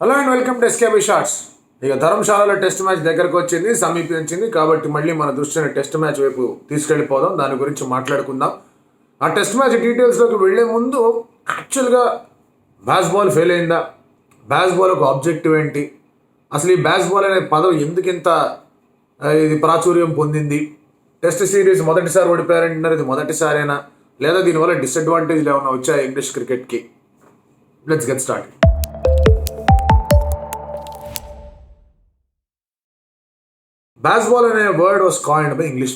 Hello and welcome to SKB shorts. ఇక ధర్మశాలలో test match దగ్గరకు వచ్చింది, సమీపించింది కాబట్టి మళ్ళీ మన దృష్టిని టెస్ట్ మ్యాచ్ వైపు తీసుకెళ్ళిపోదాం, దాని గురించి మాట్లాడుకుందాం. ఆ టెస్ట్ మ్యాచ్ డీటెయిల్స్లోకి వెళ్లే ముందు యాక్చువల్గా బాల్ ఫెయిల్ అయిందా, బాల్ ఒక ఆబ్జెక్టివ్ ఏంటి, అసలు ఈ బాల్ అనే పదం ఎందుకింత ఇది ప్రాచుర్యం పొందింది, టెస్ట్ సిరీస్ మొదటిసారి ఓడిపోయారంటున్నారు, ఇది మొదటిసారేనా లేదా దీనివల్ల డిసడ్వాంటేజ్లు ఏమైనా వచ్చాయి ఇంగ్లీష్ క్రికెట్కి? Let's get start. బాల్ అనే word was coined by English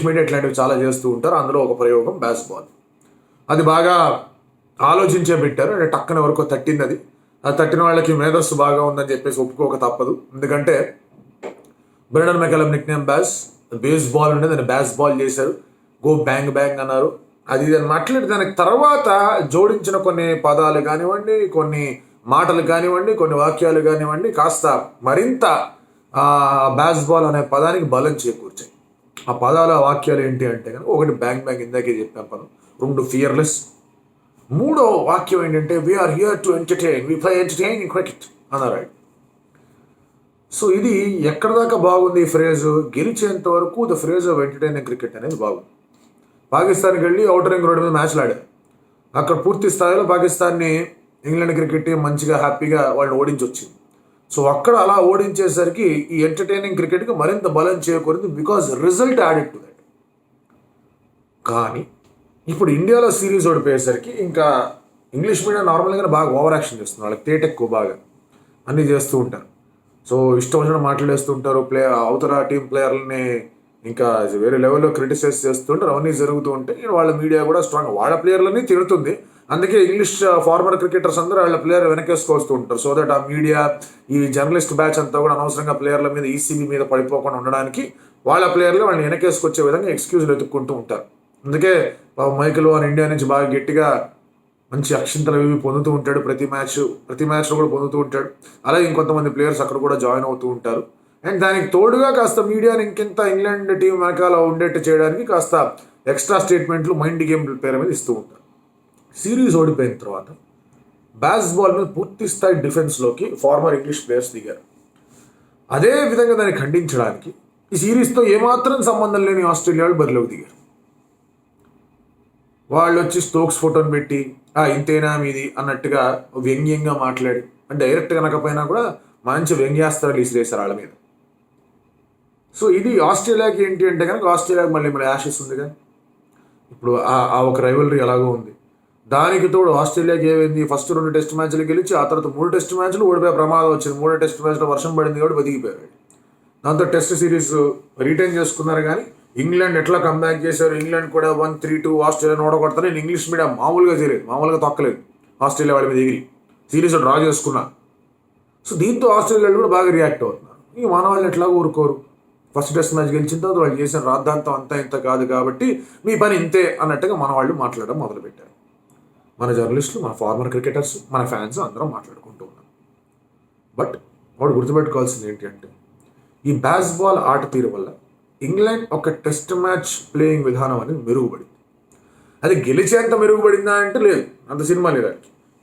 media ఇట్లాంటివి చాలా చేస్తూ ఉంటారు. అందులో ఒక ప్రయోగం బాల్. అది బాగా ఆలోచించే పెట్టారు, అంటే టక్కన వరకు తట్టింది. అది తట్టిన వాళ్ళకి మేధస్సు బాగా ఉందని చెప్పేసి ఒప్పుకోక తప్పదు. ఎందుకంటే Brendon McCullum nickname Bazball ఉండే దాన్ని బాల్ చేశారు, గో బ్యాంగ్ బ్యాంగ్ అన్నారు. అది అని మాట్లాడి దానికి తర్వాత జోడించిన కొన్ని పదాలు కానివ్వండి, కొన్ని మాటలు కానివ్వండి, కొన్ని వాక్యాలు కానివ్వండి, కాస్త మరింత బాల్ అనే పదానికి బలం చేకూర్చాయి. ఆ పదాల వాక్యాలు ఏంటి అంటే కనుక, ఒకటి బ్యాంగ్ బ్యాంగ్, ఇందాకే చెప్పాం పదం. రెండు ఫియర్లెస్. మూడో వాక్యం ఏంటంటే we are here to entertain, we play entertaining cricket అన్నారు. సో ఇది ఎక్కడ దాకా బాగుంది ఈ ఫ్రేజు? గెలిచేంత వరకు the phrase of entertaining cricket అనేది బాగుంది. పాకిస్తాన్కి వెళ్ళి అవుటర్ రింగ్ రోడ్ మీద మ్యాచ్లు ఆడారు. అక్కడ పూర్తి స్థాయిలో పాకిస్తాన్ని ఇంగ్లాండ్ క్రికెట్ టీం మంచిగా హ్యాపీగా వాళ్ళని ఓడించి వచ్చింది. సో అక్కడ అలా ఓడించేసరికి ఈ ఎంటర్టైనింగ్ క్రికెట్కి మరింత బలం చేకూరింది, because result added to that. కానీ ఇప్పుడు ఇండియాలో సిరీస్ ఓడిపోయేసరికి ఇంకా ఇంగ్లీష్ మీడియా నార్మల్గానే బాగా ఓవర్ యాక్షన్ చేస్తుంది, వాళ్ళకి తేట ఎక్కువ, బాగా అన్నీ చేస్తూ ఉంటారు. సో ఇష్టం వచ్చిన మాట్లాడేస్తూ ఉంటారు, అవతల టీం ప్లేయర్లని ఇంకా వేరే లెవెల్లో క్రిటిసైజ్ చేస్తుంటారు. అవన్నీ జరుగుతూ ఉంటాయి. వాళ్ళ మీడియా కూడా స్ట్రాంగ్ వాళ్ళ ప్లేయర్లని తిడుతుంది. అందుకే ఇంగ్లీష్ ఫార్మర్ క్రికెటర్స్ అందరూ వాళ్ళ ప్లేయర్ వెనకేసుకొస్తూ ఉంటారు. సో దట్ ఆ మీడియా, ఈ జర్నలిస్ట్ బ్యాచ్ అంతా కూడా అనవసరంగా ప్లేయర్ల మీద, ఈసీబీ మీద పడిపోకుండా ఉండడానికి వాళ్ళ ప్లేయర్లు వాళ్ళని వెనకేసుకొచ్చే విధంగా ఎక్స్క్యూజ్లు వెతుక్కుంటూ ఉంటారు. అందుకే మైకెల్ వాన్ ఇండియా నుంచి బాగా గట్టిగా మంచి అక్షింతలు అవి పొందుతూ ఉంటాడు, ప్రతి మ్యాచ్లో కూడా పొందుతూ ఉంటాడు. అలాగే ఇంకొంతమంది ప్లేయర్స్ అక్కడ కూడా జాయిన్ అవుతూ ఉంటారు. అండ్ దానికి తోడుగా కాస్త మీడియాని ఇంకెంత ఇంగ్లాండ్ టీం వెనకాల ఉండేట్టు చేయడానికి కాస్త ఎక్స్ట్రా స్టేట్మెంట్లు, మైండ్ గేమ్ పేరు మీద ఇస్తూ ఉంటారు. సిరీస్ ఓడిపోయిన తర్వాత బాల్ మీద పూర్తి స్థాయి డిఫెన్స్లోకి ఫార్మర్ ఇంగ్లీష్ ప్లేయర్స్ దిగారు. అదే విధంగా దాన్ని ఖండించడానికి ఈ సిరీస్తో ఏమాత్రం సంబంధం లేని ఆస్ట్రేలియా వాళ్ళు బరిలోకి దిగారు. వాళ్ళు వచ్చి స్టోక్స్ ఫోటోని పెట్టి ఇంతేనా మీది అన్నట్టుగా వ్యంగ్యంగా మాట్లాడి, అంటే డైరెక్ట్ కనకపోయినా కూడా మంచి వ్యంగ్యాస్త్రాలు విసిరేశారు వాళ్ళ మీద. సో ఇది ఆస్ట్రేలియాకి ఏంటి అంటే కనుక, ఆస్ట్రేలియాకి మళ్ళీ యాషెస్ ఉంది కదా, ఇప్పుడు ఆ ఒక రైవలరీ ఎలాగో ఉంది. దానికి తోడు ఆస్ట్రేలియాకి ఏమైంది, ఫస్ట్ 2 టెస్ట్ మ్యాచ్లు గెలిచి ఆ తర్వాత 3 టెస్ట్ మ్యాచ్లు ఓడిపోయే ప్రమాదం వచ్చింది. 3వ టెస్ట్ మ్యాచ్లో వర్షం పడింది కాబట్టి బతికిపోయారు. దాంతో టెస్ట్ సిరీస్ రిటైన్ చేసుకున్నారు. కానీ ఇంగ్లాండ్ ఎట్లా కంబ్యాక్ చేశారు, ఇంగ్లాండ్ కూడా 1-3-2 ఆస్ట్రేలియాని ఓడగొడతారు. నేను ఇంగ్లీష్ మీడియా మామూలుగా చేయలేదు, మామూలుగా తొక్కలేదు, ఆస్ట్రేలియా వాళ్ళ మీద ఎగిరి సిరీస్ డ్రా చేసుకున్నారు. సో దీంతో ఆస్ట్రేలియా కూడా బాగా రియాక్ట్ అవుతున్నారు. ఈ మన వాళ్ళు ఎట్లా ఊరుకోరు, ఫస్ట్ టెస్ట్ మ్యాచ్ గెలిచిన తర్వాత వాళ్ళు చేసిన రాద్ధాంతం అంతా ఇంత కాదు కాబట్టి మీ పని ఇంతే అన్నట్టుగా మన వాళ్ళు మాట్లాడడం మొదలుపెట్టారు. మన జర్నలిస్టులు, మన ఫార్మర్ క్రికెటర్స్, మన ఫ్యాన్స్ అందరం మాట్లాడుకుంటూ ఉన్నాం. బట్ వాడు గుర్తుపెట్టుకోవాల్సింది ఏంటి అంటే, ఈ బాల్ ఆట తీరు వల్ల ఇంగ్లాండ్ ఒక టెస్ట్ మ్యాచ్ ప్లేయింగ్ విధానం అనేది మెరుగుపడింది. అది గెలిచేంత మెరుగుపడిందా అంటే లేదు, అంత సినిమా లేదు.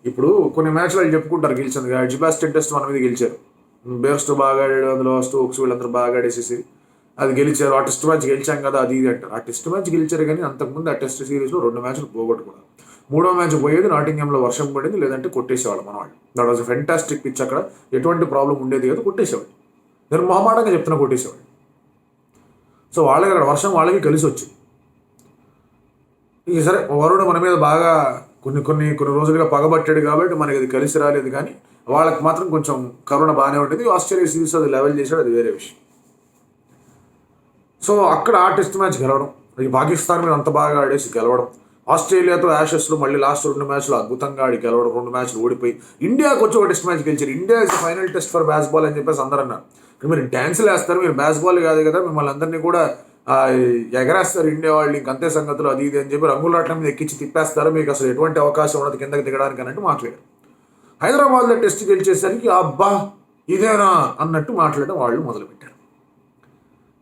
ఇప్పుడు కొన్ని మ్యాచ్లు వాళ్ళు చెప్పుకుంటారు గెలిచింది, జిబాస్టన్ టెస్ట్ మన మీద గెలిచారు, బేర్స్తో బాగా ఆడాడు, అందులో స్టోక్స్ వీళ్ళందరూ బాగా ఆడేసేసి అది గెలిచారు. ఆ టెస్ట్ మ్యాచ్ గెలిచాం కదా అది ఇది అంటారు. ఆ టెస్ట్ మ్యాచ్ గెలిచారు కానీ అంతకుముందు ఆ టెస్ట్ సిరీస్లో 2 మ్యాచ్లు పోగొట్టుకున్నారు. 3వ మ్యాచ్ పోయేది నాటింగ్హామ్లో వర్షం పడింది, లేదంటే కొట్టేసేవాళ్ళు మన వాళ్ళు. దట్ వాజ్ ఫెంటాస్టిక్ పిచ్, అక్కడ ఎటువంటి ప్రాబ్లం ఉండేది కదా, కొట్టేసేవాడు. నేను మొహమాటంగా చెప్తున్నా, కొట్టేసేవాడు. సో వాళ్ళకి అక్కడ వర్షం వాళ్ళకి కలిసి వచ్చింది. ఇక సరే, వరుణ్ మన మీద బాగా కొన్ని రోజులుగా పగబట్టాడు కాబట్టి మనకి అది కలిసి రాలేదు. కానీ వాళ్ళకి మాత్రం కొంచెం కరుణ బాగానే ఉంటుంది. ఆస్ట్రేలియా సిరీస్ అది లెవెల్ చేశాడు, అది వేరే విషయం. సో అక్కడ ఆ టెస్ట్ మ్యాచ్ గెలవడం, ఈ పాకిస్తాన్ మీద అంత బాగా ఆడేసి గెలవడం, ఆస్ట్రేలియాతో యాషెస్లో మళ్ళీ లాస్ట్ 2 మ్యాచ్లు అద్భుతంగా ఆడి గెలవడం, 2 మ్యాచ్లు ఓడిపోయి ఇండియాకి వచ్చి ఒక టెస్ట్ మ్యాచ్ గెలిచారు. India is final test for ball అని చెప్పేసి అందరూ అన్నారు. మీరు డ్యాన్సులు వేస్తారు, మీరు బాల్ కాదు కదా, మిమ్మల్ని అందరినీ కూడా ఎగరేస్తారు ఇండియా వాళ్ళు, ఇంకంతే సంగతులు అది ఇది అని చెప్పి రంగులాట్ల మీద ఎక్కించి తిప్పేస్తారు, మీకు అసలు ఎటువంటి అవకాశం ఉండదు కిందకి దిగడానికి అన్నట్టు మాట్లాడారు. హైదరాబాద్లో టెస్ట్ గెలిచేసరికి అబ్బా ఇదేనా అన్నట్టు మాట్లాడడం వాళ్ళు మొదలుపెట్టారు.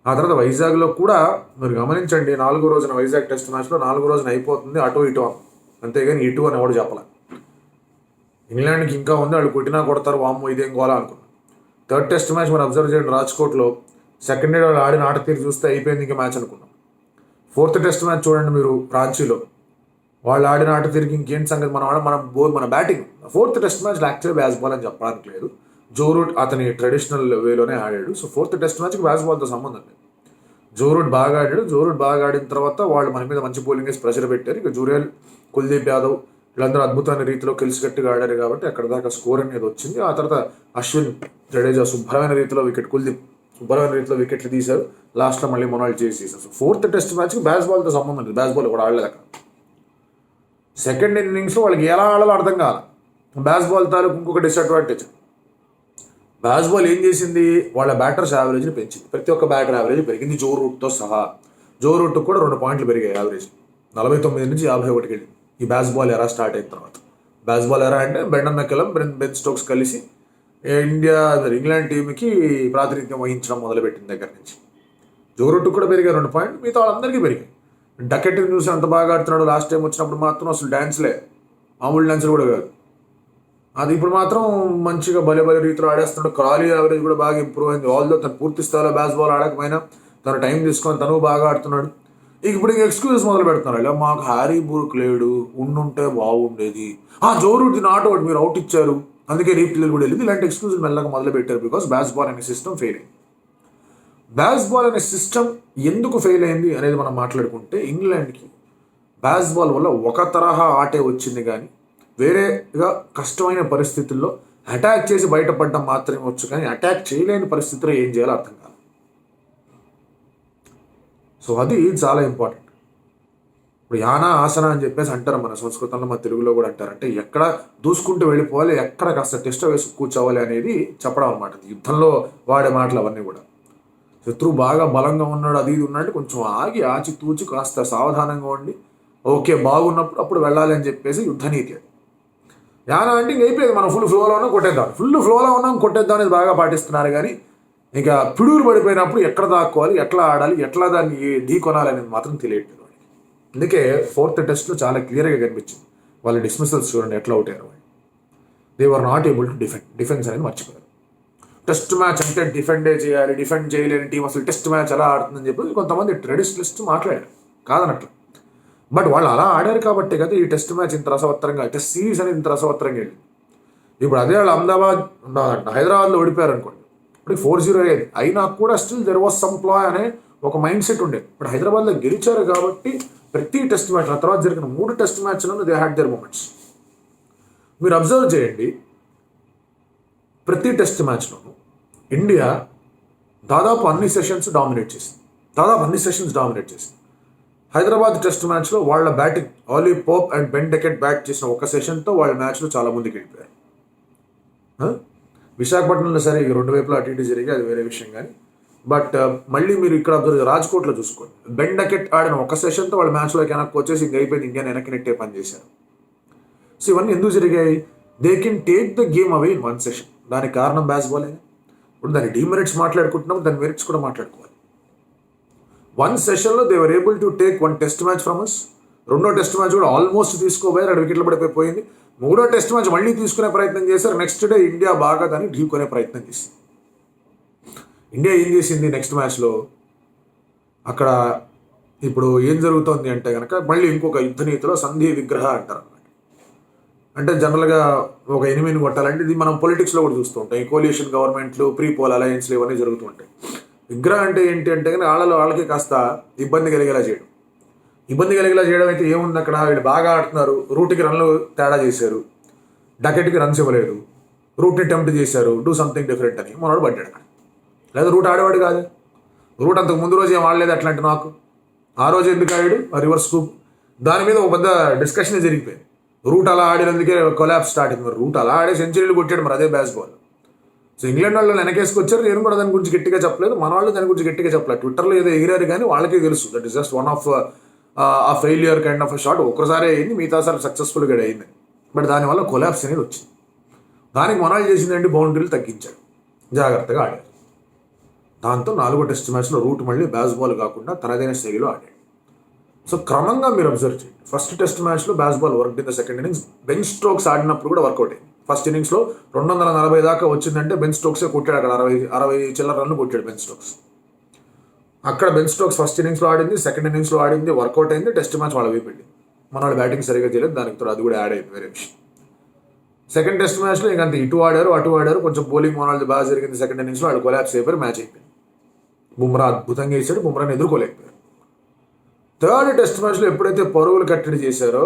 ఆ తర్వాత వైజాగ్లో కూడా మీరు గమనించండి, 4వ రోజున వైజాగ్ టెస్ట్ మ్యాచ్లో 4వ రోజున అయిపోతుంది అటు ఇటు, అంతేగాని ఇటు అని ఎవడు చెప్పలే. ఇంగ్లాండ్కి ఇంకా ఉంది, వాళ్ళు కొట్టినా కొడతారు, వామ్మో ఇదేం గోలా అనుకున్నాం. థర్డ్ టెస్ట్ మ్యాచ్ మనం అబ్జర్వ్ చేయండి, రాజ్కోట్లో సెకండ్ డే వాళ్ళు ఆడిన ఆట తీరు చూస్తే అయిపోయింది ఇంకా మ్యాచ్ అనుకున్నాం. ఫోర్త్ టెస్ట్ మ్యాచ్ చూడండి మీరు, రాంచీలో వాళ్ళు ఆడిన ఆట తిరిగి ఇంకేంటి సంగతి, మన బ్యాటింగ్. ఫోర్త్ టెస్ట్ మ్యాచ్లో యాక్చువల్లీ బ్యాస్ బాల్ అని చెప్పడానికి లేదు, జో రూట్ అతని ట్రెడిషనల్ వేలోనే ఆడాడు. సో ఫోర్త్ టెస్ట్ మ్యాచ్కి బ్యాస్ బాల్తో సంబంధం లేదు. జో రూట్ బాగా ఆడాడు. జో రూట్ బాగా ఆడిన తర్వాత వాళ్ళు మన మీద మంచి బౌలింగ్ వేసి ప్రెషర్ పెట్టారు. ఇక జూరియల్, కుల్దీప్ యాదవ్ వీళ్ళందరూ అద్భుతమైన రీతిలో కలిసికట్టుగా ఆడారు కాబట్టి అక్కడ దాకా స్కోర్ అనేది వచ్చింది. ఆ తర్వాత అశ్విన్, జడేజా శుభ్రమైన రీతిలో కుల్దీప్ శుభ్రమైన రీతిలో వికెట్లు తీశారు. లాస్ట్లో మళ్ళీ మొనాల్ చేసేసారు. సో ఫోర్త్ టెస్ట్ మ్యాచ్కి బ్యాస్ బాల్తో సంబంధం లేదు, బ్యాస్ బాల్ కూడా ఆడలేదు అక్కడ. సెకండ్ ఇన్నింగ్స్లో వాళ్ళకి ఎలా ఆడాలో అర్థం కాదు. బ్యాస్ బాల్ తాలూకు ఇంకొక డిసడ్వాంటేజ్, బ్యాస్ బాల్ ఏం చేసింది, వాళ్ళ బ్యాటర్స్ యావరేజ్ని పెంచింది. ప్రతి ఒక్క బ్యాటర్ యావరేజ్ పెరిగింది, జో రూట్తో సహా. జో రూట్ కూడా 2 పాయింట్లు పెరిగాయి యావరేజ్, 49 నుంచి 51కి వెళ్ళింది ఈ బ్యాస్ బాల్ ఎరా స్టార్ట్ అయిన తర్వాత. బ్యాస్ బాల్ ఎరా అంటే బెండన్ మెక్కలం, బెన్ స్టోక్స్ కలిసి ఇంగ్లాండ్ టీంకి ప్రాతినిధ్యం వహించడం మొదలుపెట్టిన దగ్గర నుంచి జో రూట్ కూడా పెరిగాయి 2 పాయింట్లు, మిగతా వాళ్ళందరికీ పెరిగాయి. డకెట్ న్యూస్ అంత బాగా ఆడుతున్నాడు, లాస్ట్ టైం వచ్చినప్పుడు మాత్రం అసలు డ్యాన్స్లే, మామూలు డ్యాన్స్లు కూడా కాదు. అది ఇప్పుడు మాత్రం మంచిగా భలే రీతిలో ఆడేస్తున్నాడు. క్రాలీ యావరేజ్ కూడా బాగా ఇంప్రూవ్ అయింది. ఆల్దో తను పూర్తి స్థాయిలో బ్యాస్ బాల్ ఆడకపోయినా తను టైం తీసుకొని తను బాగా ఆడుతున్నాడు. ఇప్పుడు ఇంక ఎక్స్క్యూజెస్ మొదలు పెడుతున్నారు, ఇలా మాకు హ్యారీ బూర్క్ లేడు, ఉండుంటే బాగుండేది, జో రూట్ నాట్ అవుట్, మీరు అవుట్ ఇచ్చారు అందుకే రీప్లేలు కూడా వెళ్ళింది, ఇలాంటి ఎక్స్క్యూజెస్ మెల్లగా మొదలు పెట్టారు. బికాస్ బ్యాస్ బాల్ అనే సిస్టమ్ ఫెయిల్ అయింది. బ్యాస్ బాల్ అనే సిస్టమ్ ఎందుకు ఫెయిల్ అయింది అనేది మనం మాట్లాడుకుంటే, ఇంగ్లాండ్కి బ్యాస్ బాల్ వల్ల ఒక తరహా ఆటే వచ్చింది, కానీ వేరేగా కష్టమైన పరిస్థితుల్లో అటాక్ చేసి బయటపడడం మాత్రమే వచ్చు, కానీ అటాక్ చేయలేని పరిస్థితిలో ఏం చేయాలో అర్థం కాదు. సో అది చాలా ఇంపార్టెంట్. ఇప్పుడు యానా ఆసన అని చెప్పేసి అంటారు మన సంస్కృతంలో, మన తెలుగులో కూడా అంటారు. అంటే ఎక్కడ దూసుకుంటూ వెళ్ళిపోవాలి, ఎక్కడ కాస్త టెస్ట్ వేసి కూర్చోవాలి అనేది చెప్పడం అనమాట. యుద్ధంలో వాడే మాటలు అవన్నీ కూడా. శత్రువు బాగా బలంగా ఉన్నాడు, అది ఇది ఉన్నాడు, కొంచెం ఆగి ఆచితూచి కాస్త సావధానంగా ఉండి ఓకే బాగున్నప్పుడు అప్పుడు వెళ్ళాలి అని చెప్పేసి యుద్ధనీతి అది. యానా అంటే ఇంక అయిపోయింది, మనం ఫుల్ ఫ్లోలో ఉన్నాం కొట్టేద్దాం, ఫుల్ ఫ్లోలో ఉన్నాం కొట్టేద్దాం అనేది బాగా పాటిస్తున్నారు. కానీ ఇక పిడుగులు పడిపోయినప్పుడు ఎక్కడ దాక్కోవాలి, ఎట్లా ఆడాలి, ఎట్లా దాన్ని ఢీ కొనాలి అనేది మాత్రం తెలియట్లేదు వాళ్ళకి. అందుకే ఫోర్త్ టెస్ట్లో చాలా క్లియర్గా కనిపించింది వాళ్ళ డిస్మిసల్స్ చూడండి ఎట్లా అవుట్ అయ్యారు వాళ్ళు. They were not able to defence అనేది మర్చిపోయారు. టెస్ట్ మ్యాచ్ అంటే డిఫెండే చేయాలి, డిఫెండ్ చేయలేని టీం అసలు టెస్ట్ మ్యాచ్ ఎలా ఆడుతుందని చెప్పి కొంతమంది ట్రెడిషనలిస్ట్ మాట్లాడారు, కాదనట్లు. బట్ వాళ్ళు అలా ఆడారు కాబట్టి కదా ఈ టెస్ట్ మ్యాచ్ ఇంత రసవత్తరంగా, టెస్ట్ సిరీస్ అనేది ఇంత రసవత్తరంగా వెళ్ళింది. ఇప్పుడు అదే వాళ్ళు హైదరాబాద్లో ఓడిపోయారు అనుకోండి, ఇప్పుడు 4-0 అయ్యేది, అయినా కూడా still there was some ploy అనే ఒక మైండ్ సెట్ ఉండేది. ఇప్పుడు హైదరాబాద్లో గెలిచారు కాబట్టి ప్రతి టెస్ట్ మ్యాచ్, ఆ తర్వాత జరిగిన 3 టెస్ట్ మ్యాచ్లను దే హ్యాడ్ దేర్ మూమెంట్స్. మీరు అబ్జర్వ్ చేయండి, ప్రతి టెస్ట్ మ్యాచ్లోనూ ఇండియా దాదాపు అన్ని సెషన్స్ డామినేట్ చేసింది. హైదరాబాద్ టెస్ట్ మ్యాచ్లో వాళ్ళ batting, Ali Pope and Ben decade bat చేసిన ఒక సెషన్తో వాళ్ళ మ్యాచ్లో చాలా ముందుకు వెళ్ళిపోయారు. విశాఖపట్నంలో సరే ఇక 2 వైపులా అటు ఇటు జరిగి అది వేరే విషయం. కానీ బట్ మళ్ళీ మీరు ఇక్కడ అబ్జర్వ్ రాజ్కోట్లో చూసుకోండి, బెన్ డెకెట్ ఆడిన ఒక సెషన్తో వాళ్ళ మ్యాచ్లోకి వెనక్కి వచ్చేసి ఇంక అయిపోయింది, ఇండియా వెనక్కి నెట్టే పని చేశారు. సో ఇవన్నీ ఎందుకు జరిగాయి? They can take the game away in 1 session. దానికి కారణం బ్యాస్ బాల్. ఇప్పుడు దాని డీమెరిట్స్ మాట్లాడుకుంటున్నప్పుడు దాని మెరిట్స్ కూడా మాట్లాడుకోవాలి. 1 సెషన్లో they were able to take 1 test match from us. 2వ టెస్ట్ మ్యాచ్ కూడా ఆల్మోస్ట్ తీసుకోబోయారు, 2 వికెట్లు పడిపోయింది. 3వ టెస్ట్ మ్యాచ్ మళ్ళీ తీసుకునే ప్రయత్నం చేశారు. నెక్స్ట్ డే ఇండియా బాగా దాన్ని ఢీకొనే ప్రయత్నం చేసింది. ఇండియా ఏం చేసింది నెక్స్ట్ మ్యాచ్లో, అక్కడ ఇప్పుడు ఏం జరుగుతోంది అంటే కనుక మళ్ళీ ఇంకొక యుద్ధ నీతిలో సంధి విగ్రహ అంటారు అన్నమాట. అంటే జనరల్గా ఒక ఎనిమిని కొట్టాలంటే ఇది మనం పొలిటిక్స్లో కూడా చూస్తూ ఉంటాం. ఈ కోలియేషన్ గవర్నమెంట్లు, ప్రీ పోల్ అలయన్స్లు ఇవన్నీ జరుగుతూ ఉంటాయి. విగ్రహ అంటే ఏంటి అంటే కానీ వాళ్ళకి కాస్త ఇబ్బంది కలిగేలా చేయడం అయితే ఏముంది అక్కడ, వీళ్ళు బాగా ఆడుతున్నారు, రూట్కి రన్లు తేడా చేశారు, డకెట్కి రన్స్ ఇవ్వలేదు, రూట్ని టెంప్ట్ చేశారు, డూ సంథింగ్ డిఫరెంట్ అని మనోడు పడ్డాడు అక్కడ. లేదా రూట్ ఆడేవాడు కాదు, రూట్ అంతకు ముందు రోజు ఏం ఆడలేదు అట్లాంటి నాకు, ఆ రోజు ఎందుకు ఆడాడు రివర్స్ స్కూప్, దాని మీద ఒక పెద్ద డిస్కషన్ జరిగిపోయింది. రూట్ అలా ఆడినందుకే కొలాప్స్ స్టార్ట్ అయింది. మరి రూట్ అలా ఆడే సెంచరీలు కొట్టాడు, మరి అదే బ్యాస్ బాల్. సో ఇంగ్లాండ్ వాళ్ళు వెనకేసుకొచ్చారు. నేను కూడా దాని గురించి గట్టిగా చెప్పలేదు, మన వాళ్ళు దాని గురించి గట్టిగా చెప్పలేదు. ట్విట్టర్లో ఏదో ఎగిరారు కానీ వాళ్ళకే తెలుసు that is just one of ఆ ఫెయిలియర్ కైండ్ ఆఫ్ షాట్. ఒక్కసారి అయింది, మిగతాసారి సక్సెస్ఫుల్గా అయింది. బట్ దానివల్ల కొలాప్స్ అనేది వచ్చింది. దానికి మనవాళ్ళు చేసిందంటే బౌండరీలు తగ్గించాడు, జాగ్రత్తగా ఆడారు. దాంతో 4వ టెస్ట్ మ్యాచ్లో రూట్ మళ్ళీ బ్యాస్ బాల్ కాకుండా తనదైన శైలిలో ఆడాడు. సో క్రమంగా మీరు అబ్జర్వ్ చేయండి, ఫస్ట్ టెస్ట్ మ్యాచ్లో Bazball work in the second innings, Ben Stokes ఆడినప్పుడు కూడా వర్కౌట్ అయింది. ఫస్ట్ ఇన్నింగ్స్లో 240 దాకా వచ్చిందంటే బెన్ స్టోక్సే కొట్టాడు. అక్కడ 60 చిల్లర రన్లు కొట్టాడు బెన్ స్టోక్స్. అక్కడ బెన్ స్టోక్స్ ఫస్ట్ ఇన్నింగ్స్లో ఆడింది, సెకండ్ ఇన్నింగ్స్లో ఆడింది, వర్కౌట్ అయింది. టెస్ట్ మ్యాచ్ వాళ్ళ వైపు వెళ్ళింది. మన వాళ్ళు బ్యాటింగ్ సరిగ్గా చేయలేదు, దానికి అది కూడా యాడ్ అయింది, వేరే విషయం. సెకండ్ టెస్ట్ మ్యాచ్లో ఇంకంత ఇటు ఆడారు అటు ఆడారు, కొంచెం బౌలింగ్ మనోళ్ళది బాగా జరిగింది. సెకండ్ ఇన్నింగ్స్లో వాళ్ళు కొలాప్స్ అయిపోయారు, మ్యాచ్ అయిపోయింది. బుమ్రా అద్భుతంగా వేసాడు, బుమ్రాని ఎదుర్కోలేకపోయారు. థర్డ్ టెస్ట్ మ్యాచ్లో ఎప్పుడైతే పరుగులు కట్టడి చేశారో,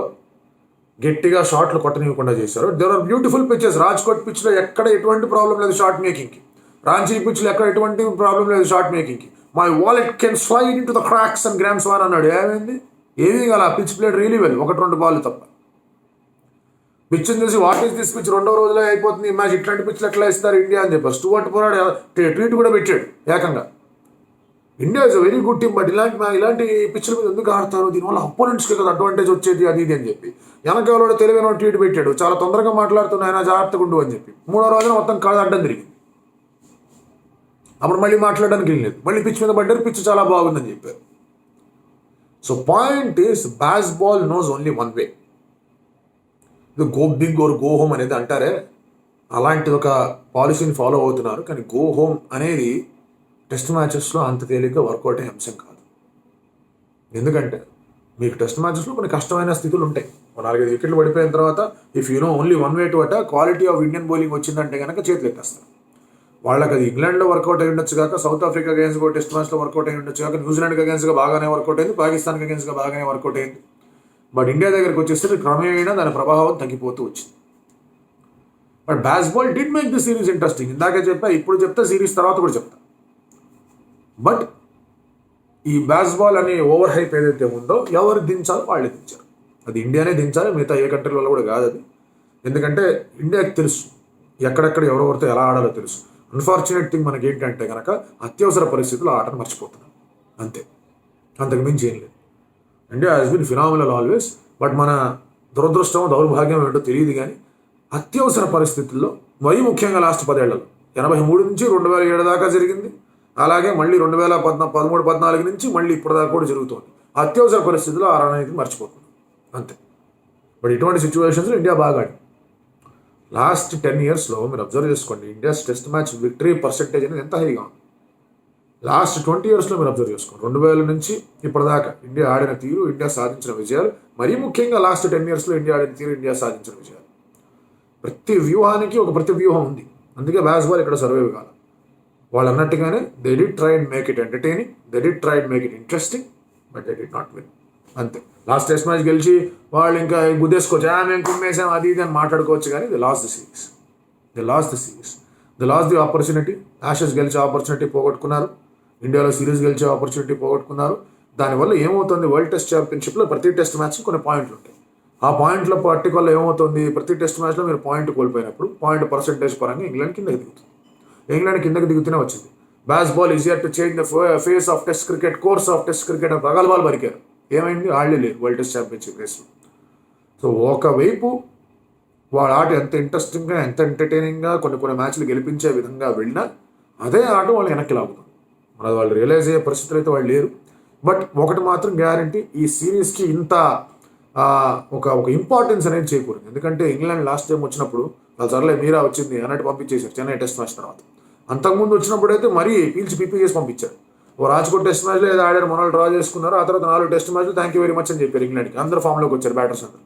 గట్టిగా షాట్లు కొట్టనివ్వకుండా చేశారో, there are beautiful pitches. Rajkot పిచ్లో ఎక్కడ ఎటువంటి ప్రాబ్లం లేదు షార్ట్ మేకింగ్కి. రాంచీ పిచ్లో ఎక్కడ ఎటువంటి ప్రాబ్లం లేదు షార్ట్ మేకింగ్కి. My wallet can slide in to the cracks and Graeme Swann అన్నాడు. ఏమైంది? ఏమీ కాల. Pitch played really well, 1-2 ball తప్ప. పిచ్ని చూసి వాట్ ఈస్ దిస్ పిచ్, 2వ రోజులో అయిపోతుంది ఈ మ్యాచ్, ఇట్లాంటి పిచ్లు ఎట్లా ఇస్తారు ఇండియా అని చెప్పారు. స్టూవర్ట్ బ్రాడ్ ట్వీట్ కూడా పెట్టాడు ఏకంగా, India is a very good team, but ఇలాంటి పిచ్ల మీద ఎందుకు ఆడతారు, దీనివల్ల అపోనెంట్స్కి కదా అడ్వాంటేజ్ వచ్చేది అది ఇది అని చెప్పి. వెనకాల తెలివైన ట్వీట్ పెట్టాడు, చాలా తొందరగా మాట్లాడుతున్నాయన, జాగ్రత్తగా ఉండు అని చెప్పి. 3వ రోజున మొత్తం కాదు అడ్డం తిరిగింది. అప్పుడు మళ్ళీ మాట్లాడడానికి వెళ్ళలేదు, మళ్ళీ పిచ్ మీద పడ్డారు, పిచ్ చాలా బాగుందని చెప్పారు. So point is Bazball knows only one way. ఇది go big or go home అనేది అంటారే, అలాంటి ఒక పాలసీని ఫాలో అవుతున్నారు. కానీ గో హోమ్ అనేది టెస్ట్ మ్యాచెస్లో అంత తేలిగ్గా వర్కౌట్ అయ్యే అంశం కాదు. ఎందుకంటే మీకు టెస్ట్ మ్యాచెస్లో కొన్ని కష్టమైన స్థితులు ఉంటాయి. 4-5 వికెట్లు పడిపోయిన తర్వాత if you know only one way to attack, quality of Indian bowling వచ్చిందంటే కనుక చేతులు ఎత్తేస్తారు. వాళ్ళకి అది ఇంగ్లాండ్లో వర్కౌట్ అయి ఉండొచ్చు కాక, సౌత్ ఆఫ్రికా అగేన్స్గా టెస్ట్ మ్యాచ్లో వర్కౌట్ అయి ఉండొచ్చు కాక, న్యూజిలాండ్కి అగేన్స్గా బాగానే వర్కౌట్ అయింది, పాకిస్తాన్కి అగేన్స్గా బాగానే వర్కౌట్ అయింది. బట్ ఇండియా దగ్గరికి వచ్చేసరికి క్రమేణా దాని ప్రభావం తగ్గిపోతూ వచ్చింది. But Bazball did make the series interesting. ఇందాకే చెప్పా, ఇప్పుడు చెప్తా, సిరీస్ తర్వాత కూడా చెప్తా. బట్ ఈ బాస్బాల్ అనే ఓవర్ హైప్ ఏదైతే ఉందో, ఎవరు దించాలో వాళ్ళే దించారు. అది ఇండియానే దించాలి, మిగతా ఏ కంట్రీలలో కూడా కాదు అది. ఎందుకంటే ఇండియాకి తెలుసు ఎక్కడెక్కడ ఎవరెవరితో ఎలా ఆడాలో తెలుసు. అన్ఫార్చునేట్ థింగ్ మనకి ఏంటంటే కనుక అత్యవసర పరిస్థితుల్లో ఆటను మర్చిపోతున్నాం, అంతే, అంతకు మించి ఏం లేదు. India has been phenomenal always. But మన దురదృష్టం దౌర్భాగ్యం ఏంటో తెలియదు కానీ అత్యవసర పరిస్థితుల్లో, మరీ ముఖ్యంగా లాస్ట్ 10 ఏళ్లలో 83 నుంచి 2007 దాకా జరిగింది. అలాగే మళ్ళీ 2013-14 నుంచి మళ్ళీ ఇప్పటిదాకా కూడా జరుగుతుంది. అత్యవసర పరిస్థితుల్లో ఆ రన్ అనేది మర్చిపోతుంది, అంతే. బట్ ఇటువంటి సిచ్యువేషన్స్లో ఇండియా బాగా ఆడింది. లాస్ట్ 10 ఇయర్స్లో మీరు అబ్జర్వ్ చేసుకోండి, India's test match victory percentage అనేది ఎంత హైగా ఉంది. లాస్ట్ 20 ఇయర్స్లో మీరు అబ్జర్వ్ చేసుకోండి, 2000 నుంచి ఇప్పటిదాకా ఇండియా ఆడిన తీరు, ఇండియా సాధించిన విజయాలు, మరీ ముఖ్యంగా లాస్ట్ 10 ఇయర్స్లో ఇండియా ఆడిన తీరు, ఇండియా సాధించిన విజయాలు. ప్రతి వ్యూహానికి ఒక ప్రతి వ్యూహం ఉంది. అందుకే బాస్బాల్ ఇక్కడ సర్వైవ్ కాదు. వాళ్ళు అన్నట్టుగానే they did try and make it entertaining, they did try and make it interesting, but they did not win, అంతే. లాస్ట్ టెస్ట్ మ్యాచ్ గెలిచి వాళ్ళు ఇంకా గుద్దేసుకోవచ్చు, మేము కుమ్మేసాం అది ఇది అని మాట్లాడుకోవచ్చు, కానీ they last the series, they last the series, they last the opportunity. Ashes గెలిచే ఆపర్చునిటీ పోగొట్టుకున్నారు, ఇండియాలో సిరీస్ గెలిచే ఆపర్చునిటీ పోగొట్టుకున్నారు. దానివల్ల ఏమవుతుంది, వరల్డ్ టెస్ట్ ఛాంపియన్షిప్లో ప్రతి టెస్ట్ మ్యాచ్కి కొన్ని పాయింట్లు ఉంటాయి. ఆ పాయింట్ల పట్టిక వల్ల ఏమవుతుంది, ప్రతి టెస్ట్ మ్యాచ్లో మీరు పాయింట్ కోల్పోయినప్పుడు పాయింట్ పర్సెంటేజ్ పరంగా ఇంగ్లాండ్ కిందకి దిగుతుంది. ఇంగ్లాండ్ కిందకి దిగుతూనే వచ్చింది. Bazball easier to change the face of test cricket, course of test cricket అని ప్రగల్భాలు పలికారు. ఏమైంది, ఆడలే లేదు వరల్డ్ టెస్ట్ ఛాంపియన్షిప్ రేస్లో. సో ఒకవైపు వాళ్ళ ఆట ఎంత ఇంట్రెస్టింగ్గా, ఎంత ఎంటర్టైనింగ్గా, కొన్ని మ్యాచ్లు గెలిపించే విధంగా వెళ్ళినా అదే ఆట వాళ్ళు వెనక్కి లాగుతుంది. మన వాళ్ళు రియలైజ్ అయ్యే పరిస్థితులు అయితే వాళ్ళు లేరు. బట్ ఒకటి మాత్రం గ్యారంటీ, ఈ సిరీస్కి ఇంత ఒక ఇంపార్టెన్స్ అనేది చేకూరింది. ఎందుకంటే ఇంగ్లాండ్ లాస్ట్ టైం వచ్చినప్పుడు వాళ్ళు సర్లే మీరా వచ్చింది అన్నట్టు పంపించేశారు చెన్నై టెస్ట్ మ్యాచ్ తర్వాత. అంతకుముందు వచ్చినప్పుడు అయితే మరీ పీల్చి పిప్పి చేసి పంపించారు. ఓ రాజ్కోట్ టెస్ట్ మ్యాచ్లో ఏదో ఆడారు, మనల్ని డ్రా చేసుకున్నారు. ఆ తర్వాత 4 టెస్ట్ మ్యాచ్లు థ్యాంక్ యూ వెరీ మచ్ అని చెప్పారు ఇంగ్లాండ్కి. అందరూ ఫామ్లోకి వచ్చారు బ్యాటర్స్ అందరూ.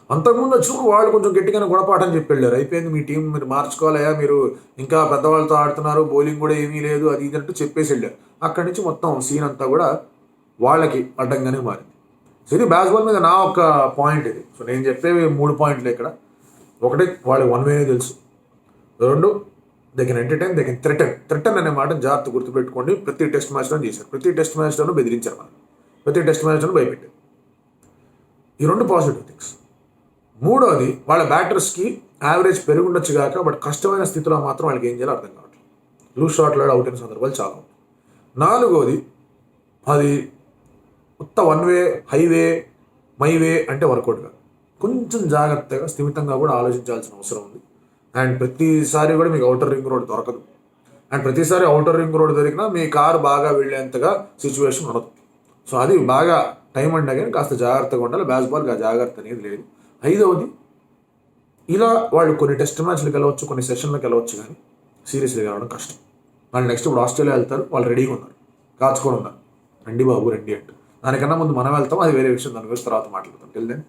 అంతకుముందు వచ్చినప్పుడు వాళ్ళు కొంచెం గట్టిగానే గుణపాఠం చెప్పి వెళ్ళారు, అయిపోయింది మీ టీం మీరు మార్చుకోవాలయా, మీరు ఇంకా పెద్దవాళ్ళతో ఆడుతున్నారు, బౌలింగ్ కూడా ఏమీ లేదు అది ఇది అంటూ చెప్పేసి వెళ్ళారు. అక్కడి నుంచి మొత్తం సీన్ అంతా కూడా వాళ్ళకి అడ్డంగానే మారింది. సో ఇది బాస్బాల్ మీద నా ఒక పాయింట్ ఇది. సో నేను చెప్పేవి 3 పాయింట్లు ఇక్కడ. ఒకటి, వాళ్ళకి వన్ వే తెలుసు. 2, they can entertain, they can threaten అనే మాట జాగ్రత్త గుర్తుపెట్టుకోండి. ప్రతి టెస్ట్ మ్యాచ్లో చేశారు, ప్రతి టెస్ట్ మ్యాచ్లోనూ బెదిరించారు మనం, ప్రతి టెస్ట్ మ్యాచ్లోనూ భయపెట్టారు. ఈ 2 పాజిటివ్ థింగ్స్. 3వది, వాళ్ళ బ్యాటర్స్కి యావరేజ్ పెరుగుండొచ్చు కాక, బట్ కష్టమైన స్థితిలో మాత్రం వాళ్ళకి ఏం చేయాలో అర్థం కావట్లేదు. లూజ్ షాట్లో అవుట్ అయిన సందర్భాలు చాలా ఉంటాయి. 4వది, అది కొత్త వన్ వే, హైవే, మైవే అంటే వర్కౌట్ కాదు. కొంచెం జాగ్రత్తగా స్థిమితంగా కూడా ఆలోచించాల్సిన అవసరం ఉంది. అండ్ ప్రతిసారి కూడా మీకు అవుటర్ రింగ్ రోడ్ దొరకదు. అండ్ ప్రతిసారి అవుటర్ రింగ్ రోడ్ దొరికినా మీ కారు బాగా వెళ్ళేంతగా సిచ్యువేషన్ ఉండదు. సో అది బాగా టైం అండ్ అగైన్ కాస్త జాగ్రత్తగా ఉండాలి. బాస్బాల్కి ఆ జాగ్రత్త అనేది లేదు. 5వది, ఇలా వాళ్ళు కొన్ని టెస్ట్ మ్యాచ్లకు వెళ్ళవచ్చు, కొన్ని సెషన్లకు వెళ్ళవచ్చు, కానీ సీరియస్గా గెలవడం కష్టం. వాళ్ళు నెక్స్ట్ ఇప్పుడు ఆస్ట్రేలియా వెళ్తారు, వాళ్ళు రెడీగా ఉన్నారు, కాచుకొని ఉన్నారు, రండి బాబు రండి అంటూ. దానికన్నా ముందు మనం వెళ్తాం, అది వేరే విషయం, దాని గురించి తర్వాత మాట్లాడతాం. Till then